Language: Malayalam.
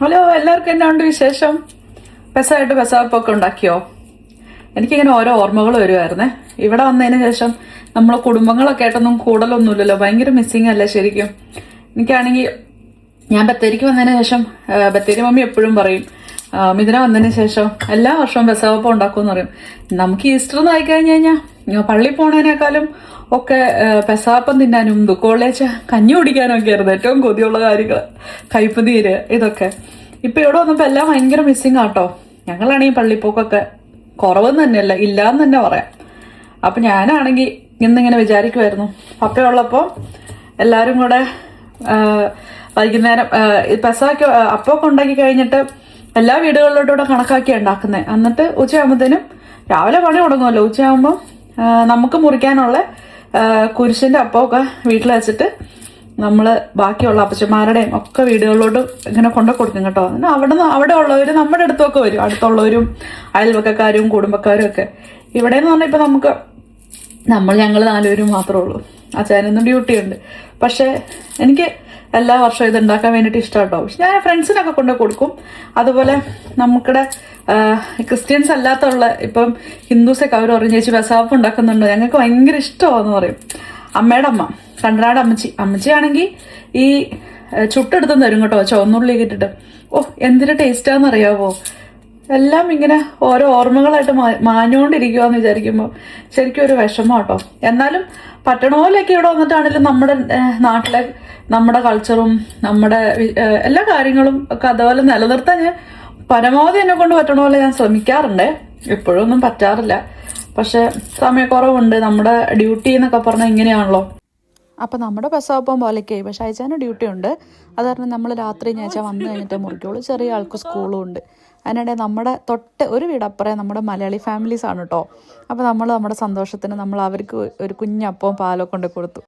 ഹലോ, എല്ലാവർക്കും എന്നാ ഉണ്ട് വിശേഷം? പെസായിട്ട് പെസാപ്പൊക്കെ ഉണ്ടാക്കിയോ? എനിക്കിങ്ങനെ ഓരോ ഓർമ്മകൾ വരുമായിരുന്നേ. ഇവിടെ വന്നതിന് ശേഷം നമ്മളെ കുടുംബങ്ങളൊക്കെ ആയിട്ടൊന്നും കൂടലൊന്നുമില്ലല്ലോ. ഭയങ്കര മിസ്സിങ് അല്ലേ ശരിക്കും. എനിക്കാണെങ്കിൽ ഞാൻ ബത്തേരിക്ക് വന്നതിന് ശേഷം ബത്തേരി മമ്മി എപ്പോഴും പറയും, മിഥുന വന്നതിന് ശേഷം എല്ലാ വർഷവും പെസവപ്പം ഉണ്ടാക്കുമെന്ന് പറയും. നമുക്ക് ഈസ്റ്റർ എന്ന് ആയിക്കഴിഞ്ഞ് കഴിഞ്ഞാൽ പള്ളി പോണതിനേക്കാളും ഒക്കെ പെസാപ്പം തിന്നാനും ദുക്കോളേച്ച കഞ്ഞി കുടിക്കാനും ഒക്കെ ആയിരുന്നു ഏറ്റവും കൊതിയുള്ള കാര്യങ്ങൾ. കയ്പ് നീര് ഇതൊക്കെ. ഇപ്പൊ ഇവിടെ വന്നപ്പോൾ എല്ലാം ഭയങ്കര മിസ്സിങ് ആട്ടോ. ഞങ്ങളാണെങ്കിൽ പള്ളിപ്പോക്കൊക്കെ കുറവെന്ന് തന്നെയല്ല, ഇല്ലാന്ന് തന്നെ പറയാം. അപ്പൊ ഞാനാണെങ്കിൽ ഇന്നിങ്ങനെ വിചാരിക്കുമായിരുന്നു, പപ്പയുള്ളപ്പോൾ എല്ലാവരും കൂടെ വൈകുന്നേരം പെസാക്ക് അപ്പമൊക്കെ ഉണ്ടാക്കി കഴിഞ്ഞിട്ട് എല്ലാ വീടുകളിലോട്ടുകൂടെ കണക്കാക്കിയാണ് ഉണ്ടാക്കുന്നത്. എന്നിട്ട് ഉച്ചയാകുമ്പോഴത്തേനും രാവിലെ പണി തുടങ്ങുമല്ലോ, ഉച്ചയാകുമ്പോൾ നമുക്ക് മുറിക്കാനുള്ള കുരിശിന്റെ അപ്പമൊക്കെ വീട്ടിൽ വെച്ചിട്ട് നമ്മൾ ബാക്കിയുള്ള അപ്പച്ചന്മാരുടെയും ഒക്കെ വീടുകളിലോട്ട് ഇങ്ങനെ കൊണ്ടു കൊടുക്കും കേട്ടോ. അവിടെ ഉള്ളവർ നമ്മുടെ അടുത്തൊക്കെ വരും, അടുത്തുള്ളവരും അയൽവക്കക്കാരും കുടുംബക്കാരും ഒക്കെ. ഇവിടെ എന്ന് പറഞ്ഞാൽ ഇപ്പം ഞങ്ങൾ 4 പേരും മാത്രമേ ഉള്ളൂ. അച്ഛനൊന്നും ഡ്യൂട്ടി ഉണ്ട്. പക്ഷെ എനിക്ക് എല്ലാ വർഷവും ഇത് ഉണ്ടാക്കാൻ വേണ്ടിയിട്ട് ഇഷ്ടമാട്ടോ. പക്ഷെ ഞാൻ ഫ്രണ്ട്സിനൊക്കെ കൊണ്ടു കൊടുക്കും. അതുപോലെ നമുക്കിടെ ക്രിസ്ത്യൻസ് അല്ലാത്തുള്ള ഇപ്പം ഹിന്ദുസൊക്കെ അവർ പറയും, ചേച്ചി പെസാപ്പ് ഉണ്ടാക്കുന്നുണ്ടോ, ഞങ്ങൾക്ക് ഭയങ്കര ഇഷ്ടമാണെന്ന് പറയും. അമ്മയുടെ അമ്മ കണ്ടനാട് അമ്മച്ചിയാണെങ്കിൽ ഈ ചുട്ടെടുത്തും തരും കേട്ടോ, ചുവന്നുള്ളിയൊക്കെ ഇട്ടിട്ട്. എന്തൊരു ടേസ്റ്റാന്നറിയാവോ. എല്ലാം ഇങ്ങനെ ഓരോ ഓർമ്മകളായിട്ട് മാഞ്ഞുകൊണ്ടിരിക്കുവാന്ന് വിചാരിക്കുമ്പോൾ ശരിക്കും ഒരു വിഷമം കേട്ടോ. എന്നാലും പട്ടണ പോലെയൊക്കെ ഇവിടെ വന്നിട്ടാണെങ്കിലും നമ്മുടെ നാട്ടിലെ നമ്മുടെ കൾച്ചറും നമ്മുടെ എല്ലാ കാര്യങ്ങളും ഒക്കെ അതുപോലെ നിലനിർത്താൻ ഞാൻ പരമാവധി എന്നെ കൊണ്ട് പറ്റണ പോലെ ഞാൻ ശ്രമിക്കാറുണ്ട്. ഇപ്പോഴൊന്നും പറ്റാറില്ല. പക്ഷെ സമയക്കുറവുണ്ട്. നമ്മുടെ ഡ്യൂട്ടി എന്നൊക്കെ പറഞ്ഞാൽ ഇങ്ങനെയാണല്ലോ. അപ്പം നമ്മുടെ പെസവപ്പം പോലെയൊക്കെ പക്ഷെ അയച്ചാന് ഡ്യൂട്ടി ഉണ്ട്. അത് കാരണം നമ്മൾ രാത്രി ഞാച്ചാൽ വന്നു കഴിഞ്ഞിട്ട് മുറിക്കുള്ളൂ. ചെറിയ ആൾക്ക് സ്കൂളും ഉണ്ട്. അതിനിടെ നമ്മുടെ തൊട്ട് ഒരു വീടപ്പുറം നമ്മുടെ മലയാളി ഫാമിലീസ് ആണ് കേട്ടോ. അപ്പോൾ നമ്മൾ നമ്മുടെ സന്തോഷത്തിന് നമ്മൾ അവർക്ക് ഒരു കുഞ്ഞപ്പവും പാലൊക്കെ കൊണ്ട് കൊടുത്തു.